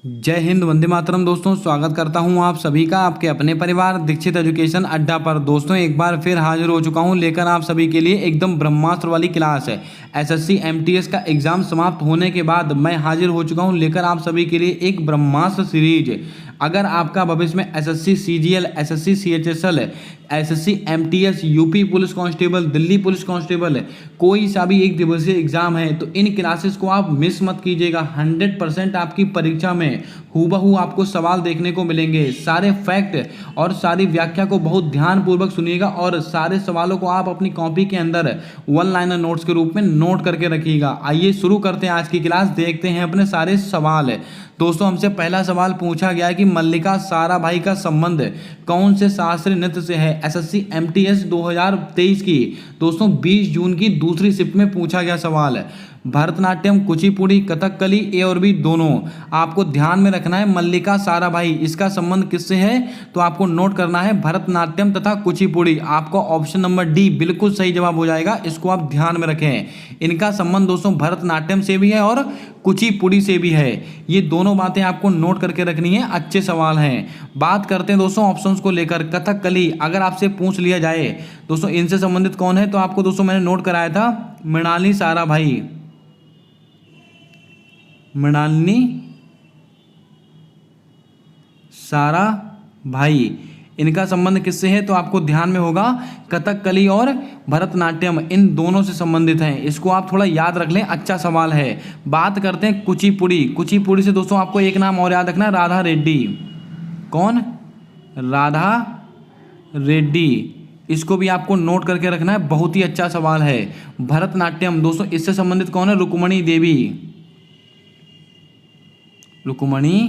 जय हिंद, वंदे मातरम। दोस्तों, स्वागत करता हूं आप सभी का आपके अपने परिवार दीक्षित एजुकेशन अड्डा पर। दोस्तों, एक बार फिर हाजिर हो चुका हूं लेकर आप सभी के लिए एकदम ब्रह्मास्त्र वाली क्लास है। एसएससी एमटीएस का एग्जाम समाप्त होने के बाद मैं हाजिर हो चुका हूं लेकर आप सभी के लिए एक ब्रह्मास्त्र सीरीज। अगर आपका भविष्य में SSC CGL, SSC CHSL, SSC MTS, UP police constable, Delhi police constable, कोई सा भी एक दिवसीय एग्जाम है तो इन क्लासेस को आप मिस मत कीजिएगा। 100% आपकी परीक्षा में हूबहू आपको सवाल देखने को मिलेंगे। सारे फैक्ट और सारी व्याख्या को बहुत ध्यानपूर्वक सुनिएगा और सारे सवालों को आप अपनी कॉपी के अंदर वन लाइनर नोट्स के रूप में नोट करके रखिएगा। आइए शुरू करते हैं आज की क्लास, देखते हैं अपने सारे सवाल। दोस्तों, हमसे पहला सवाल पूछा गया है कि मल्लिका साराभाई का संबंध कौन से शास्त्रीय नृत्य से है। एसएससी एमटीएस 2023 की दोस्तों 20 जून की दूसरी शिफ्ट में पूछा गया सवाल है। भरतनाट्यम, कुचिपुड़ी, कथकली, ए और बी दोनों आपको ध्यान में रखना है। मल्लिका साराभाई, इसका संबंध किससे है तो आपको नोट करना है भरतनाट्यम तथा कुचिपुड़ी। आपको ऑप्शन नंबर डी बिल्कुल सही जवाब हो जाएगा, इसको आप ध्यान में रखें। इनका संबंध दोस्तों भरतनाट्यम से भी है और कुचिपुड़ी से भी है। ये दोनों बातें आपको नोट करके रखनी है, अच्छे सवाल हैं। बात करते हैं दोस्तों ऑप्शंस को लेकर। कथकली अगर आपसे पूछ लिया जाए दोस्तों इनसे संबंधित कौन है तो आपको दोस्तों मैंने नोट कराया था मृणालिनी साराभाई। मृणालिनी साराभाई, इनका संबंध किससे है तो आपको ध्यान में होगा कथकली और भरतनाट्यम, इन दोनों से संबंधित हैं। इसको आप थोड़ा याद रख लें, अच्छा सवाल है। बात करते हैं कुचिपुड़ी। कुचिपुड़ी से दोस्तों आपको एक नाम और याद रखना है, राधा रेड्डी। कौन? राधा रेड्डी, इसको भी आपको नोट करके रखना है, बहुत ही अच्छा सवाल है। भरतनाट्यम दोस्तों इससे संबंधित कौन है? रुक्मणी देवी। रुक्मणी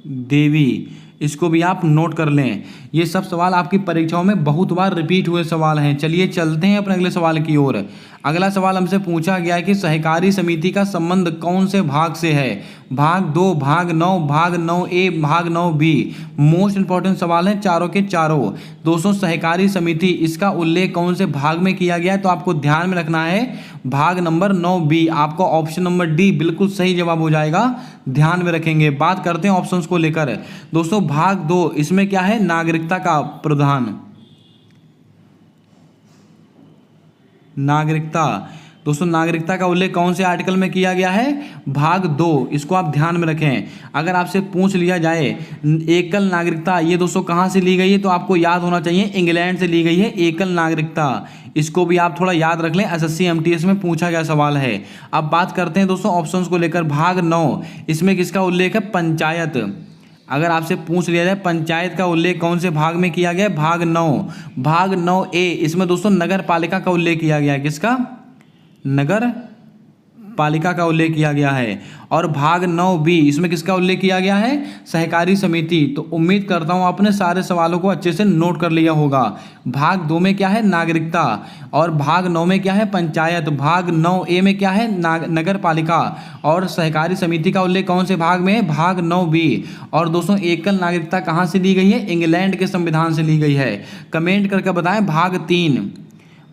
देवी, इसको भी आप नोट कर लें। ये सब सवाल आपकी परीक्षाओं में बहुत बार रिपीट हुए सवाल हैं। चलिए चलते हैं अपने अगले सवाल की ओर। अगला सवाल हमसे पूछा गया है कि सहकारी समिति का संबंध कौन से भाग से है। भाग 2, भाग 9, भाग 9A, भाग 9B। मोस्ट इंपॉर्टेंट सवाल है चारों के चारों। दोस्तों सहकारी समिति, इसका उल्लेख कौन से भाग में किया गया है तो आपको ध्यान में रखना है भाग नंबर 9B। आपको ऑप्शन नंबर डी बिल्कुल सही जवाब हो जाएगा, ध्यान में रखेंगे। बात करते हैं ऑप्शंस को लेकर। दोस्तों भाग 2, इसमें क्या है? नागरिकता का प्रावधान। नागरिकता, दोस्तों नागरिकता का उल्लेख कौन से आर्टिकल में किया गया है? भाग 2, इसको आप ध्यान में रखें। अगर आपसे पूछ लिया जाए एकल नागरिकता, ये दोस्तों कहाँ से ली गई है तो आपको याद होना चाहिए इंग्लैंड से ली गई है एकल नागरिकता। इसको भी आप थोड़ा याद रख लें, एसएससी एमटीएस में पूछा गया सवाल है। अब बात करते हैं दोस्तों ऑप्शंस को लेकर। भाग 9, इसमें किसका उल्लेख है? पंचायत। अगर आपसे पूछ लिया जाए पंचायत का उल्लेख कौन से भाग में किया गया है? भाग 9। भाग 9A, इसमें दोस्तों नगर पालिका का उल्लेख किया गया है। किसका? नगर पालिका का उल्लेख किया गया है। और भाग 9B, इसमें किसका उल्लेख किया गया है? सहकारी समिति। तो उम्मीद करता हूं आपने सारे सवालों को अच्छे से नोट कर लिया होगा। भाग 2 में क्या है? नागरिकता। और भाग 9 में क्या है? पंचायत। भाग 9A में क्या है? नगर पालिका। और सहकारी समिति का उल्लेख कौन से भाग में है? भाग 9B। और दोस्तों एकल नागरिकता कहाँ से ली गई है? इंग्लैंड के संविधान से ली गई है। कमेंट करके बताएं। भाग 3,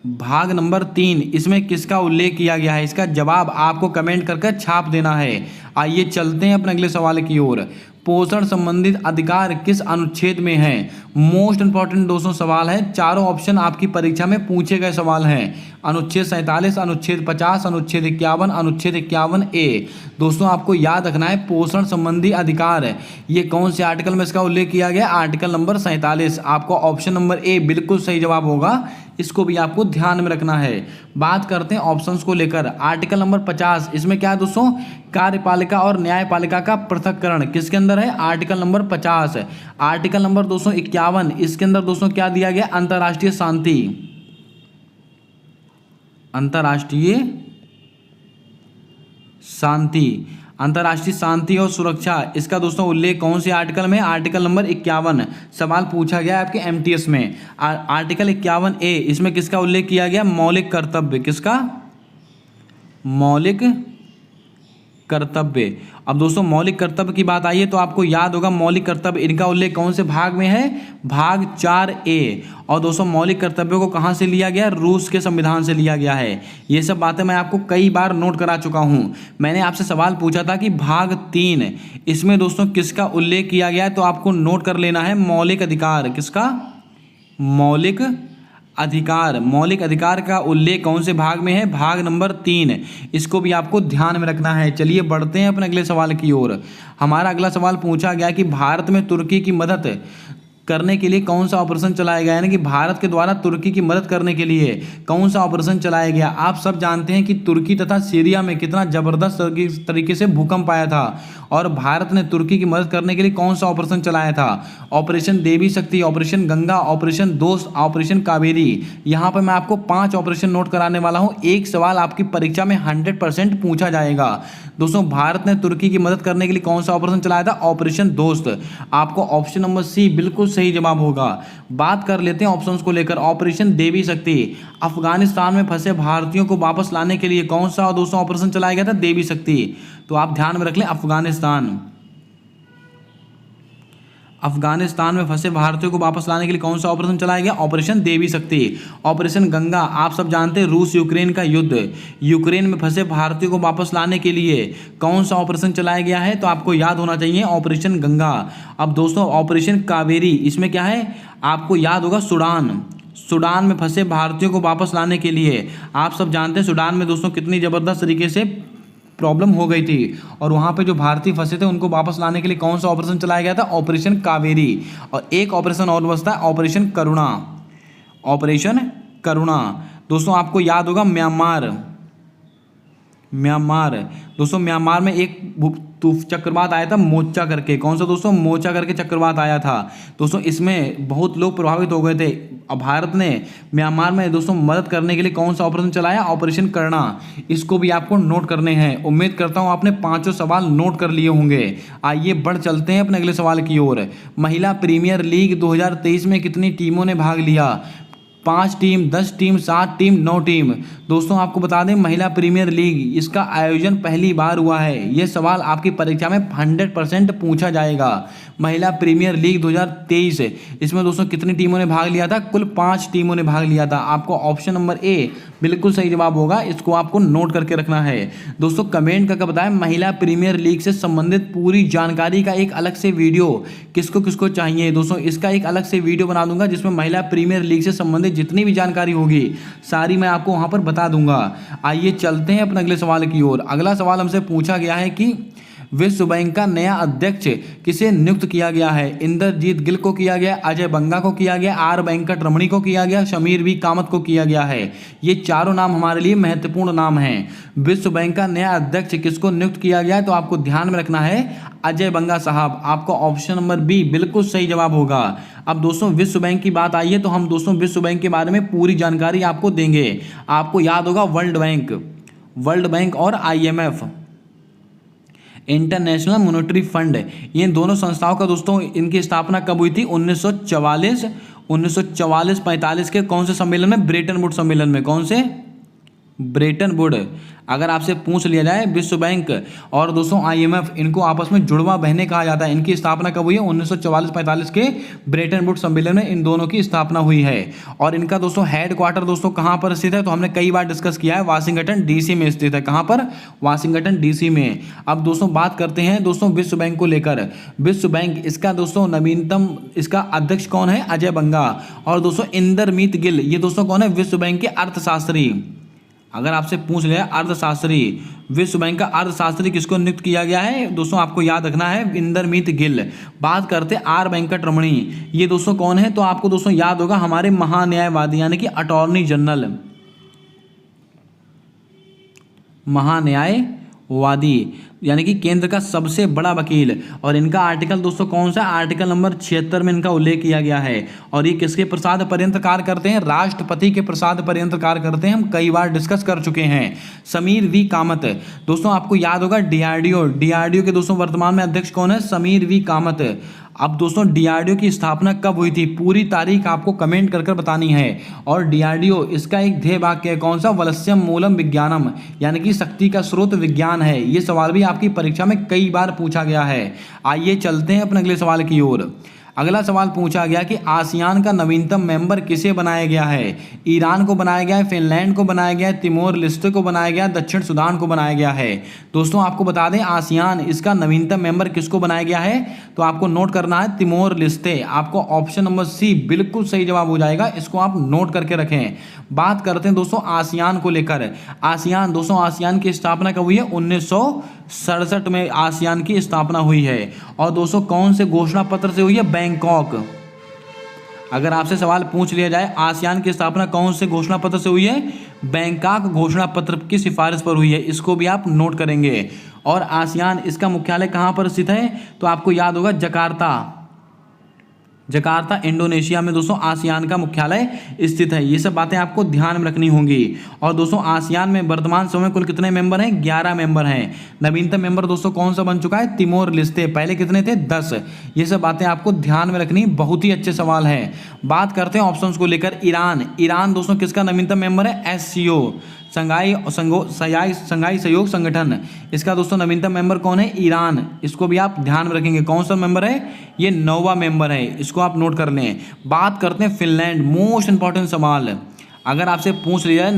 भाग नंबर 3, इसमें किसका उल्लेख किया गया है? इसका जवाब आपको कमेंट करके छाप देना है। आइए चलते हैं अपने अगले सवाल की ओर। पोषण संबंधित अधिकार किस अनुच्छेद में है? मोस्ट इंपॉर्टेंट दोस्तों सवाल है, चारों ऑप्शन आपकी परीक्षा में पूछे गए सवाल हैं। अनुच्छेद 47, अनुच्छेद 50, अनुच्छेद 51, अनुच्छेद 51A। दोस्तों आपको याद रखना है पोषण संबंधी अधिकार, ये कौन से आर्टिकल में इसका उल्लेख किया गया? Article number 47। आपको ऑप्शन नंबर ए बिल्कुल सही जवाब होगा, इसको भी आपको ध्यान में रखना है। बात करते हैं ऑप्शंस को लेकर। आर्टिकल नंबर 50, इसमें क्या है दोस्तों? कार्यपालिका और न्यायपालिका का पृथक्करण किसके अंदर है? Article number 50। आर्टिकल नंबर दोस्तों 51, इसके अंदर दोस्तों क्या दिया गया? अंतर्राष्ट्रीय शांति। अंतर्राष्ट्रीय शांति, अंतर्राष्ट्रीय शांति और सुरक्षा, इसका दोस्तों उल्लेख कौन से आर्टिकल में? Article number 51। सवाल पूछा गया आपके एमटीएस में। आर्टिकल 51A, इसमें किसका उल्लेख किया गया? मौलिक कर्तव्य। किसका? मौलिक कर्तव्य। अब दोस्तों मौलिक कर्तव्य की बात आई है तो आपको याद होगा मौलिक कर्तव्य इनका उल्लेख कौन से भाग में है, भाग 4A। और दोस्तों मौलिक कर्तव्यों को कहाँ से लिया गया, रूस के संविधान से लिया गया है। ये सब बातें मैं आपको कई बार नोट करा चुका हूँ। मैंने आपसे सवाल पूछा था कि भाग 3 इसमें दोस्तों किसका उल्लेख किया गया है, तो आपको नोट कर लेना है मौलिक अधिकार। किसका, मौलिक अधिकार। मौलिक अधिकार का उल्लेख कौन से भाग में है, भाग नंबर 3। इसको भी आपको ध्यान में रखना है। चलिए बढ़ते हैं अपने अगले सवाल की ओर। हमारा अगला सवाल पूछा गया कि भारत में तुर्की की मदद करने के लिए कौन सा ऑपरेशन चलाया गया, यानी कि भारत के द्वारा तुर्की की मदद करने के लिए कौन सा ऑपरेशन चलाया गया। आप सब जानते हैं कि तुर्की तथा सीरिया में कितना जबरदस्त तरीके से भूकंप आया था और भारत ने तुर्की की मदद करने के लिए कौन सा ऑपरेशन चलाया था, ऑपरेशन देवी शक्ति, ऑपरेशन गंगा, ऑपरेशन दोस्त, ऑपरेशन कावेरी। यहाँ पर मैं आपको 5 ऑपरेशन नोट कराने वाला हूँ। एक सवाल आपकी परीक्षा में 100% पूछा जाएगा। दोस्तों भारत ने तुर्की की मदद करने के लिए कौन सा ऑपरेशन चलाया था, ऑपरेशन दोस्त। आपको ऑप्शन नंबर सी बिल्कुल सही जवाब होगा। बात कर लेते हैं ऑप्शंस को लेकर। ऑपरेशन देवी शक्ति, अफगानिस्तान में फंसे भारतीयों को वापस लाने के लिए कौन सा दोस्तों ऑपरेशन चलाया गया था, देवी शक्ति। तो आप ध्यान में रख लें अफगानिस्तान में फंसे भारतीयों को वापस लाने के लिए कौन सा ऑपरेशन चलाया गया, ऑपरेशन देवी शक्ति। ऑपरेशन गंगा, आप सब जानते हैं रूस यूक्रेन का युद्ध, यूक्रेन में फंसे भारतीयों को वापस लाने के लिए कौन सा ऑपरेशन चलाया गया है, तो आपको याद होना चाहिए ऑपरेशन गंगा। अब दोस्तों ऑपरेशन कावेरी, इसमें क्या है, आपको याद होगा सूडान में फंसे भारतीयों को वापस लाने के लिए। आप सब जानते हैं सूडान में दोस्तों कितनी ज़बरदस्त तरीके से प्रॉब्लम हो गई थी और वहाँ पे जो भारतीय फंसे थे उनको वापस लाने के लिए कौन सा ऑपरेशन चलाया गया था, ऑपरेशन कावेरी। और एक ऑपरेशन और बचता है, ऑपरेशन करुणा। ऑपरेशन करुणा दोस्तों आपको याद होगा म्यांमार। दोस्तों म्यांमार में एक चक्रवात आया था मोचा करके, कौन सा दोस्तों, मोचा करके चक्रवात आया था। दोस्तों इसमें बहुत लोग प्रभावित हो गए थे। अब भारत ने म्यांमार में दोस्तों मदद करने के लिए कौन सा ऑपरेशन चलाया, ऑपरेशन करना। इसको भी आपको नोट करने हैं। उम्मीद करता हूं आपने 5 सवाल नोट कर लिए होंगे। आइए बढ़ चलते हैं अपने अगले सवाल की ओर। महिला प्रीमियर लीग 2023 में कितनी टीमों ने भाग लिया, 5 टीम, 10 टीम, 7 टीम, 9 टीम। दोस्तों आपको बता दें महिला प्रीमियर लीग इसका आयोजन पहली बार हुआ है। ये सवाल आपकी परीक्षा में 100% पूछा जाएगा। महिला प्रीमियर लीग 2023 इसमें दोस्तों कितनी टीमों ने भाग लिया था, कुल 5 टीमों ने भाग लिया था। आपको ऑप्शन नंबर ए बिल्कुल सही जवाब होगा, इसको आपको नोट करके रखना है। दोस्तों कमेंट करके बताएं महिला प्रीमियर लीग से संबंधित पूरी जानकारी का एक अलग से वीडियो किसको किसको चाहिए। दोस्तों इसका एक अलग से वीडियो बना दूंगा जिसमें महिला प्रीमियर लीग से संबंधित जितनी भी जानकारी होगी सारी मैं आपको वहां पर बता दूंगा। आइए चलते हैं अपने अगले सवाल की ओर। अगला सवाल हमसे पूछा गया है कि विश्व बैंक का नया अध्यक्ष किसे नियुक्त किया गया है, इंद्रजीत गिल को किया गया, अजय बंगा को किया गया, आर वेंकट रमणी को किया गया, शमीर वी कामत को किया गया है। ये चारों नाम हमारे लिए महत्वपूर्ण नाम हैं। विश्व बैंक का नया अध्यक्ष किसको नियुक्त किया गया है, तो आपको ध्यान में रखना है अजय बंगा साहब। आपको ऑप्शन नंबर बी बिल्कुल सही जवाब होगा। अब दोस्तों विश्व बैंक की बात आई है तो हम दोस्तों विश्व बैंक के बारे में पूरी जानकारी आपको देंगे। आपको याद होगा वर्ल्ड बैंक और IMF इंटरनेशनल मॉनेटरी फंड, ये दोनों संस्थाओं का दोस्तों इनकी स्थापना कब हुई थी, 1944-45 के कौन से सम्मेलन में, ब्रेटन वुड सम्मेलन में। कौन से, ब्रेटन वुड। अगर आपसे पूछ लिया जाए विश्व बैंक और दोस्तों IMF इनको आपस में जुड़वा बहनें कहा जाता है, इनकी स्थापना कब हुई है, 1944-45 के ब्रेटन वुड सम्मेलन में इन दोनों की स्थापना हुई है। और इनका दोस्तों हेड क्वार्टर दोस्तों कहाँ पर स्थित है, तो हमने कई बार डिस्कस किया है, वाशिंगटन DC में स्थित है। कहाँ पर, वाशिंगटन DC में। अब दोस्तों बात करते हैं दोस्तों विश्व बैंक को लेकर। विश्व बैंक इसका दोस्तों नवीनतम इसका अध्यक्ष कौन है, अजय बंगा। और दोस्तों इंदरमीत गिल, ये दोस्तों कौन है, विश्व बैंक के अर्थशास्त्री। अगर आपसे पूछ लिया अर्थशास्त्री, विश्व बैंक का अर्थशास्त्री किसको नियुक्त किया गया है, दोस्तों आपको याद रखना है इंदरमीत गिल। बात करते आर वेंकट रमणी, ये दोस्तों कौन है, तो आपको दोस्तों याद होगा हमारे महान्यायवादी यानी कि अटॉर्नी जनरल, महान्यायवादी यानी कि केंद्र का सबसे बड़ा वकील। और इनका आर्टिकल दोस्तों कौन सा, आर्टिकल नंबर 76 में इनका उल्लेख किया गया है। और ये किसके प्रसाद पर्यंत कार्य करते हैं, राष्ट्रपति के प्रसाद पर्यंत कार्य करते हैं। हम कई बार डिस्कस कर चुके हैं। समीर वी कामत, दोस्तों आपको याद होगा DRDO के दोस्तों वर्तमान में अध्यक्ष कौन है, समीर वी कामत। अब दोस्तों DRDO की स्थापना कब हुई थी, पूरी तारीख आपको कमेंट कर बतानी है। और DRDO इसका एक ध्येय वाक्य है कौन सा, वलस्यम मूलम विज्ञानम, यानी कि शक्ति का स्रोत विज्ञान है। ये सवाल भी आपकी परीक्षा में कई बार पूछा गया है। आइए चलते हैं अपने अगले सवाल की ओर। अगला सवाल पूछा गया कि आसियान का नवीनतम मेंबर किसे बनाया गया है। ईरान को बनाया गया है, फिनलैंड को बनाया गया है, तिमोर लेस्टे को बनाया गया, दक्षिण सूडान को बनाया गया है। दोस्तों आपको बता दें आसियान इसका नवीनतम मेंबर किसको बनाया गया है, तो आपको नोट करना है तिमोर लेस्टे। आपको ऑप्शन नंबर सी बिल्कुल सही जवाब हो जाएगा, इसको आप नोट करके रखें। बात करते हैं दोस्तों आसियान को लेकर। आसियान दोस्तों आसियान की स्थापना कब हुई है, 1967 में आसियान की स्थापना हुई है। और दोस्तों कौन से घोषणा पत्र से हुई है, बैंकॉक। अगर आपसे सवाल पूछ लिया जाए आसियान की स्थापना कौन से घोषणा पत्र से हुई है, बैंकॉक घोषणा पत्र की सिफारिश पर हुई है, इसको भी आप नोट करेंगे। और आसियान इसका मुख्यालय कहाँ पर स्थित है, तो आपको याद होगा जकार्ता, जकार्ता इंडोनेशिया में दोस्तों आसियान का मुख्यालय स्थित है। ये सब बातें आपको ध्यान में रखनी होंगी। और दोस्तों आसियान में वर्तमान समय कुल कितने मेंबर हैं, 11 मेंबर हैं। नवीनतम मेंबर दोस्तों कौन सा बन चुका है, तिमोर लेस्टे। पहले कितने थे, 10। ये सब बातें आपको ध्यान में रखनी, बहुत ही अच्छे सवाल हैं। बात करते हैं ऑप्शंस को लेकर। ईरान दोस्तों किसका नवीनतम मेंबर है, एससीओ, संघाई सहयोग संगठन। इसका दोस्तों नवीनतम मेंबर कौन है, ईरान। इसको भी आप ध्यान में रखेंगे, कौन सा मेंबर है, ये 9वां मेंबर है, इसको आप नोट कर लें। बात करते हैं फिनलैंड, मोस्ट इंपॉर्टेंट सवाल। अगर आपसे पूछ लिया है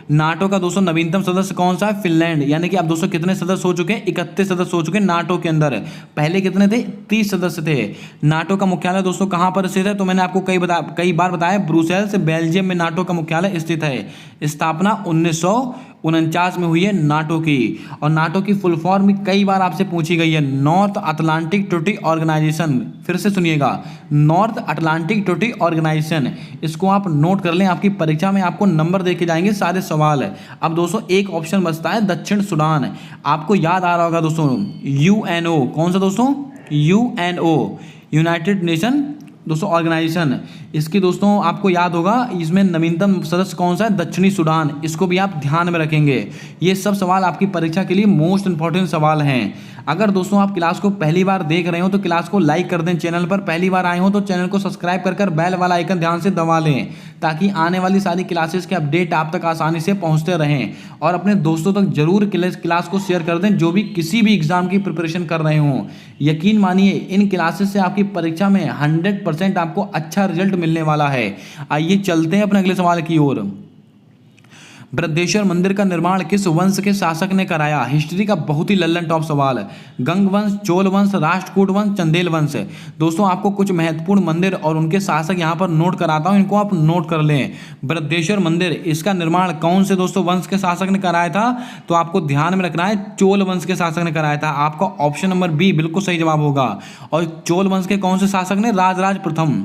नाटो का दोस्तों नवीनतम सदस्य कौन सा है, फिनलैंड। यानी कि अब दोस्तों कितने सदस्य हो चुके हैं, 31 सदस्य हो चुके हैं नाटो के अंदर। पहले कितने थे, 30 सदस्य थे। नाटो का मुख्यालय दोस्तों कहाँ पर स्थित है, तो मैंने आपको कई बार बताया, ब्रुसेल्स बेल्जियम में नाटो का मुख्यालय स्थित है। स्थापना 1949 में हुई है नाटो की। और नाटो की फुल फॉर्म भी कई बार आपसे पूछी गई है, नॉर्थ अटलांटिक ट्रीटी ऑर्गेनाइजेशन। फिर से सुनिएगा, नॉर्थ अटलांटिक ट्रीटी ऑर्गेनाइजेशन। इसको आप नोट कर लें, आपकी परीक्षा में आपको नंबर देके जाएंगे सारे सवाल। अब दोस्तों एक ऑप्शन बचता है दक्षिण सूडान। आपको याद आ रहा होगा दोस्तों, यूएनओ, कौन सा दोस्तों, यूएनओ, यूनाइटेड नेशन दोस्तों ऑर्गेनाइजेशन। इसकी दोस्तों आपको याद होगा, इसमें नवीनतम सदस्य कौन सा है, दक्षिणी सूडान। इसको भी आप ध्यान में रखेंगे। ये सब सवाल आपकी परीक्षा के लिए मोस्ट इंपॉर्टेंट सवाल हैं। अगर दोस्तों आप क्लास को पहली बार देख रहे हो तो क्लास को लाइक कर दें, चैनल पर पहली बार आए हो तो चैनल को सब्सक्राइब कर बेल वाला आइकन ध्यान से दबा लें, ताकि आने वाली सारी क्लासेस के अपडेट आप तक आसानी से पहुंचते रहें। और अपने दोस्तों तक जरूर क्लास को शेयर कर दें, जो भी किसी भी एग्जाम की प्रिपरेशन कर रहे हों। यकीन मानिए इन क्लासेस से आपकी परीक्षा में 100% आपको अच्छा रिजल्ट मिलने वाला है। आइए चलते हैं अपने अगले सवाल की ओर। बृहदेश्वर मंदिर का निर्माण किस वंश के शासक ने कराया। हिस्ट्री का बहुत ही लल्लन टॉप सवाल। गंग वंश, चोल वंश, राष्ट्रकूट वंश, चंदेल वंश। दोस्तों आपको कुछ महत्वपूर्ण मंदिर और उनके शासक यहाँ पर नोट कराता हूँ, इनको आप नोट कर लें। बृहदेश्वर मंदिर, इसका निर्माण कौन से दोस्तों वंश के शासक ने कराया था, तो आपको ध्यान में रखना है चोल वंश के शासक ने कराया था। आपका ऑप्शन नंबर बी बिल्कुल सही जवाब होगा। और चोल वंश के कौन से शासक ने, राजराज प्रथम।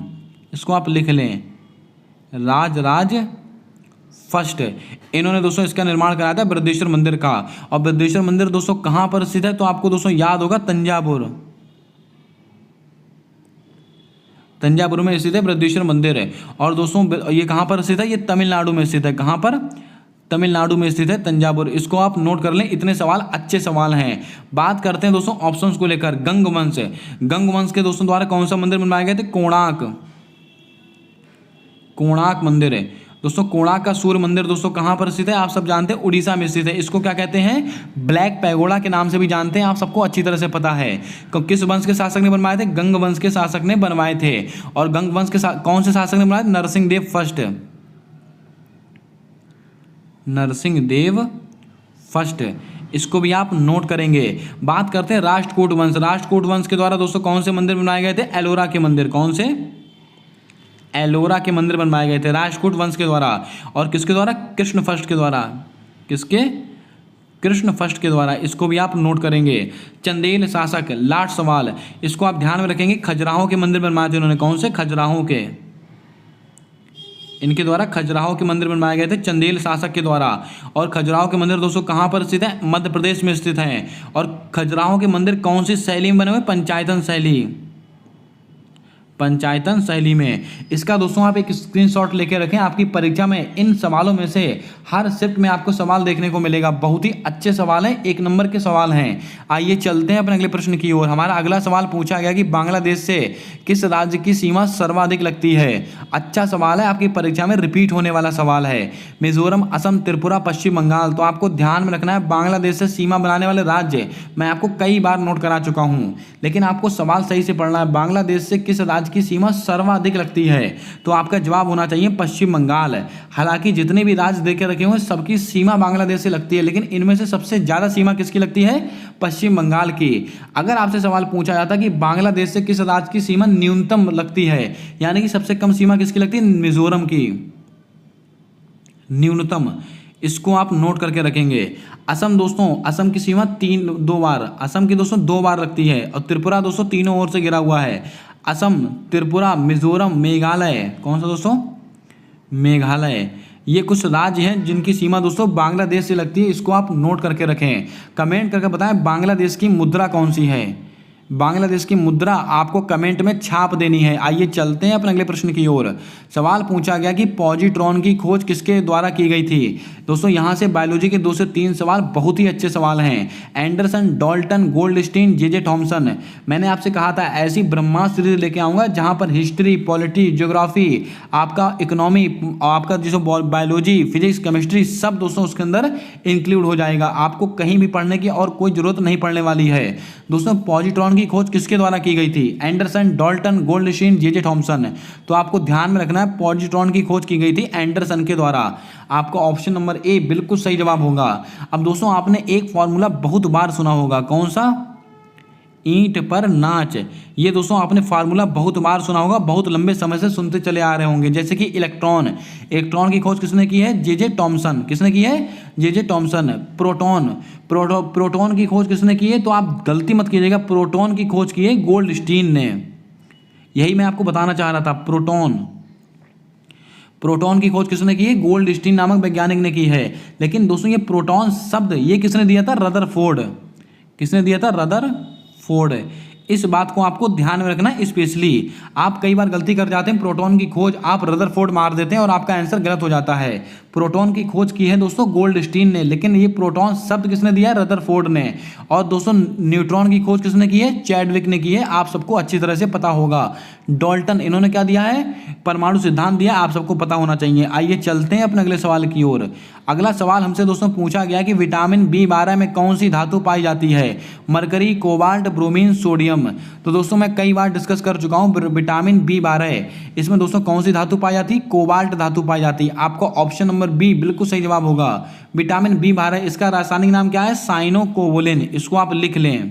इसको आप लिख लें, राजराज फर्स्ट। इन्होंने दोस्तों इसका निर्माण कराया था बृहदेश्वर मंदिर का। और बृहदेश्वर मंदिर दोस्तों कहां पर स्थित है, तो आपको दोस्तों याद होगा तंजावुर, तंजावुर में स्थित है बृहदेश्वर मंदिर है। और दोस्तों ये कहां पर स्थित है, ये तमिलनाडु में स्थित है। कहां पर, तमिलनाडु में स्थित है तंजावुर। इसको आप नोट कर लें, इतने सवाल अच्छे सवाल हैं। बात करते हैं दोस्तों ऑप्शंस को लेकर। गंग वंश, गंग वंश के दोस्तों द्वारा कौन सा मंदिर बनवाए गए थे, कोणार्क मंदिर है दोस्तों। कोणार्क का सूर्य मंदिर दोस्तों कहां पर स्थित है, आप सब जानते हैं उड़ीसा में स्थित है। इसको क्या कहते हैं, ब्लैक पैगोडा के नाम से भी जानते हैं, आप सबको अच्छी तरह से पता है। किस वंश के शासक ने बनवाए थे, गंग वंश के शासक ने बनवाए थे। और गंग वंश के कौन से शासक ने बनवाए, नरसिंहदेव फर्स्ट, नरसिंहदेव फर्स्ट। इसको भी आप नोट करेंगे। बात करते हैं राष्ट्रकूट वंश। राष्ट्रकूट वंश के द्वारा दोस्तों कौन से मंदिर बनवाए गए थे, एलोरा के मंदिर। कौन से, एलोरा के मंदिर बनवाए गए थे राष्ट्रकूट वंश के द्वारा। और किसके द्वारा, कृष्ण फर्स्ट के द्वारा। किसके, कृष्ण फर्स्ट के द्वारा। इसको भी आप नोट करेंगे। चंदेल शासक, लास्ट सवाल, इसको आप ध्यान में रखेंगे। खजुराहो के मंदिर बनवाए थे उन्होंने। कौन से, खजुराहो के, इनके द्वारा खजुराहो के मंदिर बनवाए गए थे चंदेल शासक के द्वारा। और खजुराहो के मंदिर दोस्तों कहाँ पर स्थित है, मध्य प्रदेश में स्थित है। और खजुराहो के मंदिर कौन सी शैली में बने हुए, पंचायतन शैली, पंचायतन शैली में। इसका दोस्तों आप एक स्क्रीनशॉट लेके रखें, आपकी परीक्षा में इन सवालों में से हर शिफ्ट में आपको सवाल देखने को मिलेगा। बहुत ही अच्छे सवाल हैं, 1 नंबर के सवाल हैं। आइए चलते हैं अपने अगले प्रश्न की ओर। हमारा अगला सवाल पूछा गया कि बांग्लादेश से किस राज्य की सीमा सर्वाधिक लगती है। अच्छा सवाल है, आपकी परीक्षा में रिपीट होने वाला सवाल है। मिजोरम, असम, त्रिपुरा, पश्चिम बंगाल। तो आपको ध्यान में रखना है, बांग्लादेश से सीमा बनाने वाले राज्य मैं आपको कई बार नोट करा चुका हूं, लेकिन आपको सवाल सही से पढ़ना है। बांग्लादेश से किस राज्य की सीमा सर्वाधिक लगती है, तो आपका जवाब होना चाहिए पश्चिम बंगाल। हालांकि जितने भी राज्य देखे रखे हुए सबकी सीमा बांग्लादेश से लगती है, लेकिन इनमें से सबसे ज्यादा सीमा किसकी लगती है? पश्चिम बंगाल की। अगर आपसे सवाल पूछा जाता कि बांग्लादेश से किस राज्य की सीमा न्यूनतम लगती है, यानी कि सबसे कम सीमा किसकी लगती है? मिजोरम की न्यूनतम, इसको आप नोट करके रखेंगे। असम दोस्तों, असम की सीमा 2 बार, असम की दोस्तों 2 बार लगती है, और त्रिपुरा दोस्तों तीनों ओर से घिरा हुआ है। असम, त्रिपुरा, मिजोरम, मेघालय। कौन सा दोस्तों? मेघालय। ये कुछ राज्य हैं जिनकी सीमा दोस्तों बांग्लादेश से लगती है, इसको आप नोट करके रखें। कमेंट करके बताएं बांग्लादेश की मुद्रा कौन सी है। बांग्लादेश की मुद्रा आपको कमेंट में छाप देनी है। आइए चलते हैं अपने अगले प्रश्न की ओर। सवाल पूछा गया कि पॉजिट्रॉन की खोज किसके द्वारा की गई थी। दोस्तों यहाँ से बायोलॉजी के 2 से 3 सवाल बहुत ही अच्छे सवाल हैं। Anderson, Dalton, Goldstein, J Thomson. मैंने आपसे कहा था ऐसी ब्रह्मास्त्र सीरीज लेके आऊँगा जहाँ पर हिस्ट्री, पॉलिटी, ज्योग्राफी, आपका इकोनॉमी, आपका जो बायोलॉजी, फिजिक्स, केमिस्ट्री सब दोस्तों उसके अंदर इंक्लूड हो जाएगा। आपको कहीं भी पढ़ने की और कोई जरूरत नहीं पड़ने वाली है। दोस्तों पॉजिट्रॉन की खोज किसके द्वारा की गई थी? Anderson, Dalton, Goldstein, J Thomson. तो आपको ध्यान में रखना है पॉजिट्रॉन की खोज की गई थी एंडरसन के द्वारा। आपका ऑप्शन नंबर ए बिल्कुल सही जवाब होगा। अब दोस्तों आपने एक फॉर्मूला बहुत बार सुना होगा, कौन सा? ईंट पर नाच। ये दोस्तों आपने फार्मूला बहुत बार सुना होगा, बहुत लंबे समय से सुनते चले आ रहे होंगे। जैसे कि इलेक्ट्रॉन, इलेक्ट्रॉन की खोज किसने की है? J Thomson. किसने की है? J Thomson. प्रोटॉन, प्रोटॉन की खोज किसने की है? तो आप गलती मत कीजिएगा, प्रोटॉन की खोज की है गोल्डस्टीन ने। यही मैं आपको बताना चाह रहा था। प्रोटॉन की खोज किसने की है? गोल्डस्टीन नामक वैज्ञानिक ने की है। लेकिन दोस्तों ये प्रोटॉन शब्द ये किसने दिया था? रदरफोर्ड। किसने दिया था? रदरफोर्ड। इस बात को आपको ध्यान में रखना। स्पेशली आप कई बार गलती कर जाते हैं, प्रोटॉन की खोज आप रदरफोर्ड मार देते हैं और आपका आंसर गलत हो जाता है। प्रोटॉन की खोज की है दोस्तों गोल्डस्टीन ने, लेकिन ये प्रोटॉन शब्द किसने दिया है? रदरफोर्ड ने। और दोस्तों न्यूट्रॉन की खोज किसने की है? चैडविक ने की है। आप सबको अच्छी तरह से पता होगा। डाल्टन, इन्होंने क्या दिया है? परमाणु सिद्धांत दिया, आप सबको पता होना चाहिए। आइए चलते हैं अपने अगले सवाल की ओर। अगला सवाल हमसे दोस्तों पूछा गया कि विटामिन B12 में कौन सी धातु पाई जाती है? Mercury, cobalt, bromine, sodium. तो दोस्तों मैं कई बार डिस्कस कर चुका हूं विटामिन B12, इसमें दोस्तों कौन सी धातु पाई जाती? कोबाल्ट धातु पाई जाती। आपको ऑप्शन नंबर बी बिल्कुल सही जवाब होगा। विटामिन B12 इसका रासायनिक नाम क्या है? साइनोकोवोलिन। इसको आप लिख लें,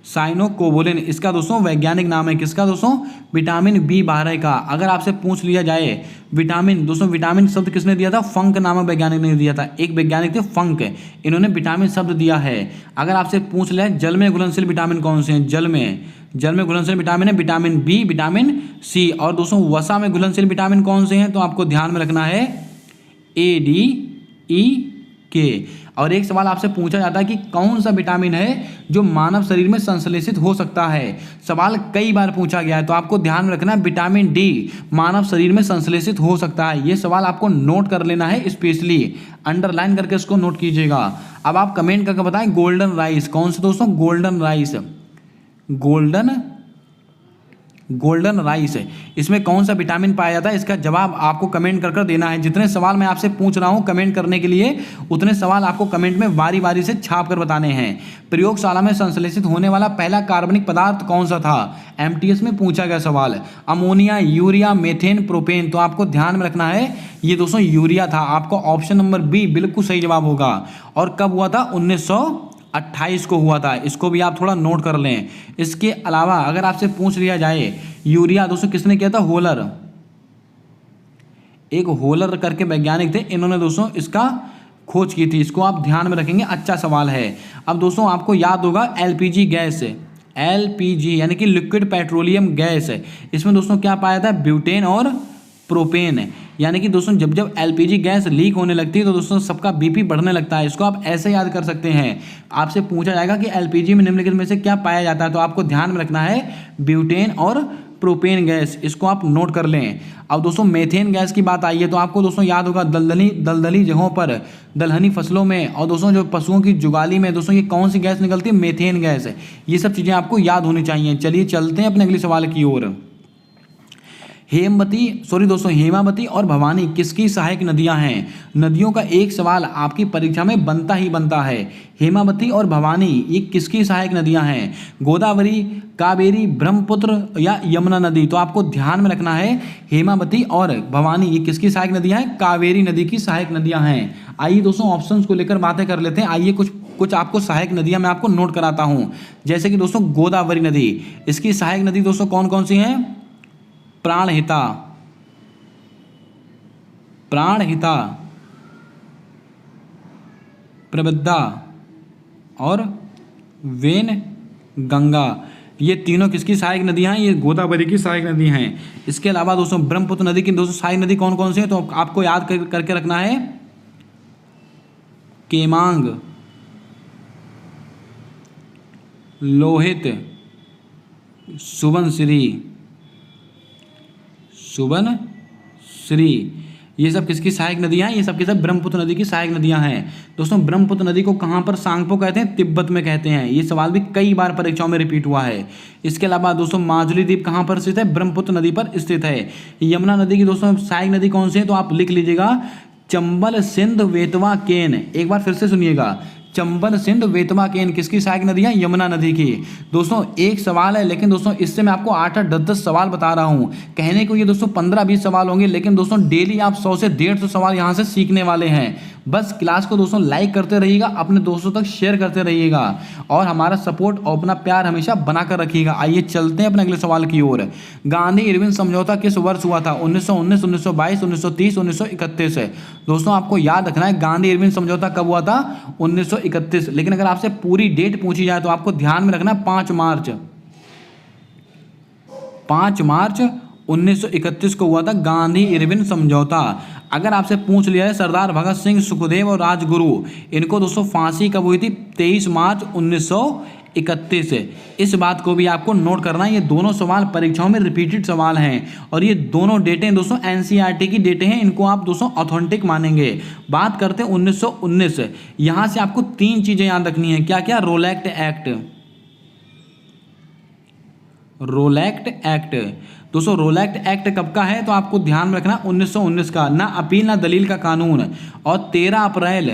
साइनोकोवोलिन इसका दोस्तों वैज्ञानिक नाम है। किसका दोस्तों? विटामिन B12 का। अगर आपसे पूछ लिया जाए विटामिन, दोस्तों विटामिन शब्द किसने दिया था? फंक नामक वैज्ञानिक ने दिया था। एक वैज्ञानिक थे फंक, इन्होंने विटामिन शब्द दिया है। अगर आपसे पूछ लिया जल में घुलनशील विटामिन कौन से हैं? जल में घुलनशील विटामिन है विटामिन B, विटामिन C। और दोस्तों वसा में घुलनशील विटामिन कौन से हैं? तो आपको ध्यान में रखना है A, D, E, K। और एक सवाल आपसे पूछा जाता है कि कौन सा विटामिन है जो मानव शरीर में संश्लेषित हो सकता है? सवाल कई बार पूछा गया है, तो आपको ध्यान में रखना है विटामिन D मानव शरीर में संश्लेषित हो सकता है। ये सवाल आपको नोट कर लेना है, स्पेशली अंडरलाइन करके इसको नोट कीजिएगा। अब आप कमेंट करके बताएं गोल्डन राइस। कौन से दोस्तों? Golden rice. इसमें कौन सा विटामिन पाया जाता है? इसका जवाब आपको कमेंट कर देना है। जितने सवाल मैं आपसे पूछ रहा हूं कमेंट करने के लिए, उतने सवाल आपको कमेंट में बारी बारी से छाप कर बताने हैं। प्रयोगशाला में संश्लेषित होने वाला पहला कार्बनिक पदार्थ कौन सा था? MTS में पूछा गया सवाल। Ammonia, urea, methane, propane. तो आपको ध्यान में रखना है ये दोस्तों यूरिया था। आपको ऑप्शन नंबर बी बिल्कुल सही जवाब होगा। और कब हुआ था? 1928 को हुआ था। इसको भी आप थोड़ा नोट कर लें। इसके अलावा अगर आपसे पूछ लिया जाए यूरिया दोस्तों किसने किया था? होलर, एक होलर करके वैज्ञानिक थे, इन्होंने दोस्तों इसका खोज की थी। इसको आप ध्यान में रखेंगे, अच्छा सवाल है। अब दोस्तों आपको याद होगा LPG गैस, LPG यानी कि लिक्विड पेट्रोलियम गैस। इसमें दोस्तों क्या पाया था? ब्यूटेन और प्रोपेन। यानी कि दोस्तों जब जब एलपीजी गैस लीक होने लगती है तो दोस्तों सबका बीपी बढ़ने लगता है। इसको आप ऐसे याद कर सकते हैं। आपसे पूछा जाएगा कि एलपीजी में निम्नलिखित में से क्या पाया जाता है, तो आपको ध्यान में रखना है ब्यूटेन और प्रोपेन गैस। इसको आप नोट कर लें। अब दोस्तों मेथेन गैस की बात आई है तो आपको दोस्तों याद होगा दलदली जगहों पर, दलहनी फसलों में और दोस्तों जो पशुओं की जुगाली में दोस्तों ये कौन सी गैस निकलती है, मेथेन गैस। ये सब चीज़ें आपको याद होनी चाहिए। चलिए चलते हैं अपने अगले सवाल की ओर। हेमावती और भवानी किसकी सहायक नदियां हैं? नदियों का एक सवाल आपकी परीक्षा में बनता ही बनता है। हेमावती और भवानी ये किसकी सहायक नदियां हैं? गोदावरी, कावेरी, ब्रह्मपुत्र या यमुना नदी? तो आपको ध्यान में रखना है हेमावती और भवानी ये किसकी सहायक नदियां हैं? कावेरी नदी की सहायक नदियां हैं। आइए दोस्तों ऑप्शंस को लेकर बातें कर लेते हैं। आइए कुछ आपको सहायक नदियां मैं आपको नोट कराता हूं। जैसे कि दोस्तों गोदावरी नदी, इसकी सहायक नदी दोस्तों कौन कौन सी हैं? प्राणहिता, प्रबुद्धा और वेनगंगा। ये तीनों किसकी सहायक नदियां हैं? ये गोदावरी की सहायक नदी हैं। इसके अलावा दोस्तों ब्रह्मपुत्र नदी की दोस्तों सहायक नदी कौन कौन सी है? तो आपको याद करके रखना है केमांग, लोहित, सुबनश्री। ये सब किसकी सहायक नदियां हैं? ये सब की सब ब्रह्मपुत्र नदी की सहायक नदियां हैं। दोस्तों ब्रह्मपुत्र नदी को कहाँ पर सांगपो कहते हैं? तिब्बत में कहते हैं। ये सवाल भी कई बार परीक्षाओं में रिपीट हुआ है। इसके अलावा दोस्तों माजुली द्वीप कहाँ पर स्थित है? ब्रह्मपुत्र नदी पर स्थित है। यमुना नदी की दोस्तों सहायक नदी कौन सी है? तो आप लिख लीजिएगा चंबल, सिंध, बेतवा, केन। एक बार फिर से सुनिएगा, चंबल, सिंध, बेतवा, केन किसकी सहायक नदी है? यमुना नदी की। दोस्तों एक सवाल है, लेकिन दोस्तों इससे मैं आपको 8-8, 10-10 सवाल बता रहा हूं। कहने को ये दोस्तों 15-20 सवाल होंगे, लेकिन दोस्तों डेली आप 100 से 150 सवाल यहां से सीखने वाले हैं। बस क्लास को दोस्तों लाइक करते रहिएगा, अपने दोस्तों तक शेयर करते रहिएगा और हमारा सपोर्ट और अपना प्यार हमेशा बनाकर रखिएगा। आइए चलते हैं अपने अगले सवाल की ओर। गांधी इरविन समझौता किस वर्ष हुआ था? 1919, 1922, 1930, 1931। दोस्तों आपको याद रखना है गांधी इरविन समझौता कब हुआ था? 1931। लेकिन अगर आपसे पूरी डेट पूछी जाए तो आपको ध्यान में रखना 5 मार्च 1931 को हुआ था गांधी इरविन समझौता। अगर आपसे पूछ लिया है सरदार भगत सिंह, सुखदेव और राजगुरु, इनको दोस्तों फांसी कब हुई थी? 23 मार्च 1931। इस बात को भी आपको नोट करना है। ये दोनों सवाल परीक्षाओं में रिपीटेड सवाल हैं और ये दोनों डेटें दोस्तों एनसीईआरटी की डेटें हैं। इनको आप दोस्तों ऑथेंटिक मानेंगे। बात करते हैं 1919। यहां से आपको 3 चीजें याद रखनी है। क्या क्या? रोलैक्ट एक्ट। दोस्तों रोलैक्ट एक्ट कब का है? तो आपको ध्यान में रखना 1919 का। ना अपील ना दलील का कानून। और 13 अप्रैल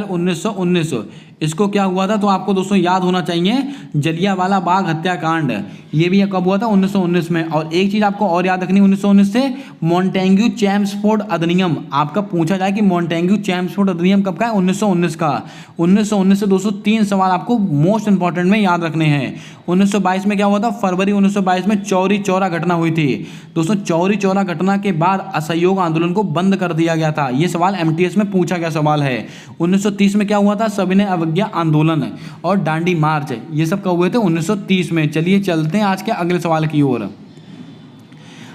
1919 इसको क्या हुआ था? तो आपको दोस्तों याद होना चाहिए जलियांवाला बाग हत्याकांड। ये भी कब हुआ था? 1919 में। और एक चीज आपको और याद रखनी 1919 से, मॉन्टेग्यू चैम्सफोर्ड अधिनियम। आपका पूछा जाए कि मॉन्टेग्यू चैम्सफोर्ड अधिनियम कब का है? 1919 का। 1919 से दोस्तों 3 सवाल आपको मोस्ट इंपॉर्टेंट में याद रखने हैं। 1922 में क्या हुआ था? फरवरी 1922 में चौरी चौरा घटना हुई थी। दोस्तों चौरी चौरा घटना के बाद असहयोग आंदोलन को बंद कर दिया गया था। ये सवाल एमटीएस में पूछा गया सवाल है। 1930 में क्या हुआ था? सविनय अवज्ञा आंदोलन और दांडी मार्च। ये सब कब हुए थे? 1930 में। चलिए चलते हैं आज के अगले सवाल की ओर।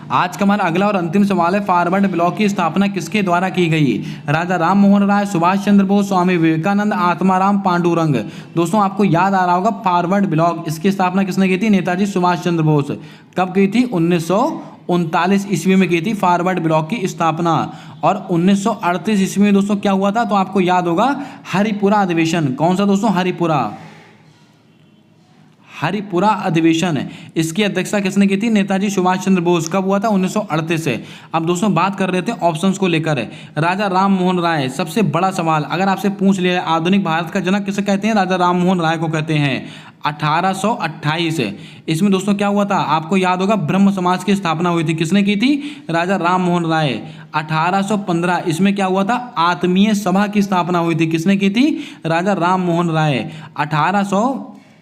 आज का हमारा अगला और अंतिम सवाल है, फॉरवर्ड ब्लॉक की स्थापना किसके द्वारा की गई? राजा राम मोहन राय, सुभाष चंद्र बोस, स्वामी विवेकानंद, आत्माराम पांडुरंग। दोस्तों आपको याद आ रहा होगा फॉरवर्ड ब्लॉक, इसकी स्थापना किसने की थी? नेताजी सुभाष चंद्र बोस। कब की थी? 1939 ईस्वी में की थी फॉरवर्ड ब्लॉक की स्थापना। और 1938 ईस्वी में दोस्तों क्या हुआ था? तो आपको याद होगा हरिपुरा अधिवेशन। कौन सा दोस्तों? हरिपुरा अधिवेशन। इसकी अध्यक्षता किसने की थी? नेताजी सुभाष चंद्र बोस। कब हुआ था? 1938 से। अब दोस्तों बात कर रहे थे ऑप्शंस को लेकर। राजा राम मोहन राय, सबसे बड़ा सवाल अगर आपसे पूछ लिया आधुनिक भारत का जनक किसे कहते हैं? राजा राम मोहन राय को कहते हैं। 1828 इसमें दोस्तों क्या हुआ था? आपको याद होगा ब्रह्म समाज की स्थापना हुई थी। किसने की थी? राजा राम मोहन राय। 1815 इसमें क्या हुआ था? आत्मीय सभा की स्थापना हुई थी। किसने की थी? राजा राम मोहन राय।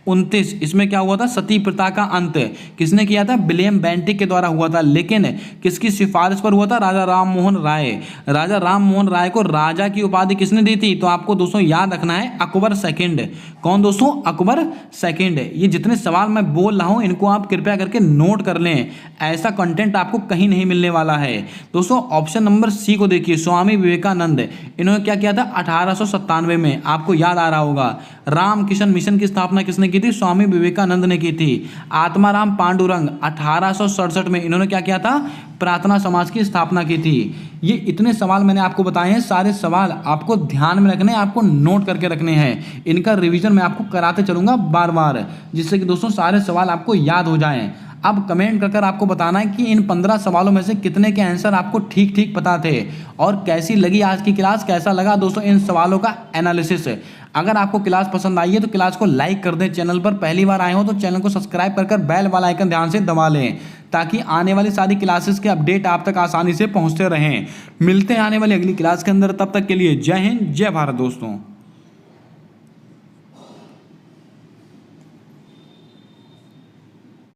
29 इसमें क्या हुआ था, सती प्रथा का अंत किसने किया था, विलियम बेंटिक के द्वारा हुआ था। लेकिन किसकी सिफारिश पर हुआ था, राजा राम मोहन राय। राजा राम मोहन राय को राजा की उपाधि किसने दी थी, तो आपको दोस्तों याद रखना है अकबर सेकंड। कौन दोस्तों, अकबर सेकंड। ये जितने सवाल मैं बोल रहा हूं इनको आप कृपया करके नोट कर लें, ऐसा कंटेंट आपको कहीं नहीं मिलने वाला है। दोस्तों ऑप्शन नंबर सी को देखिए, स्वामी विवेकानंद, इन्होंने क्या किया था 1897 में, आपको याद आ रहा होगा। रामकृष्ण मिशन की स्थापना किसने की थी, स्वामी विवेकानंद ने की थी। आत्माराम पांडुरंग 1867 में, इन्होंने क्या किया था, प्रार्थना समाज की स्थापना की थी। ये इतने सवाल मैंने आपको बताए हैं, सारे सवाल आपको ध्यान में रखने हैं, आपको नोट करके रखने हैं। इनका रिवीजन मैं आपको कराते चलूंगा बार बार, जिससे कि दोस्तों सारे सवाल आपको याद हो जाएं। अब कमेंट कर आपको बताना है कि इन 15 सवालों में से कितने के आंसर आपको ठीक ठीक पता थे, और कैसी लगी आज की क्लास, कैसा लगा दोस्तों इन सवालों का एनालिसिस। अगर आपको क्लास पसंद आई है तो क्लास को लाइक कर दें, चैनल पर पहली बार आए हो तो चैनल को सब्सक्राइब कर बेल वाला आइकन ध्यान से दबा लें, ताकि आने वाली सारी क्लासेस के अपडेट आप तक आसानी से पहुंचते रहें। मिलते हैं आने वाली अगली क्लास के अंदर, तब तक के लिए जय हिंद जय भारत दोस्तों।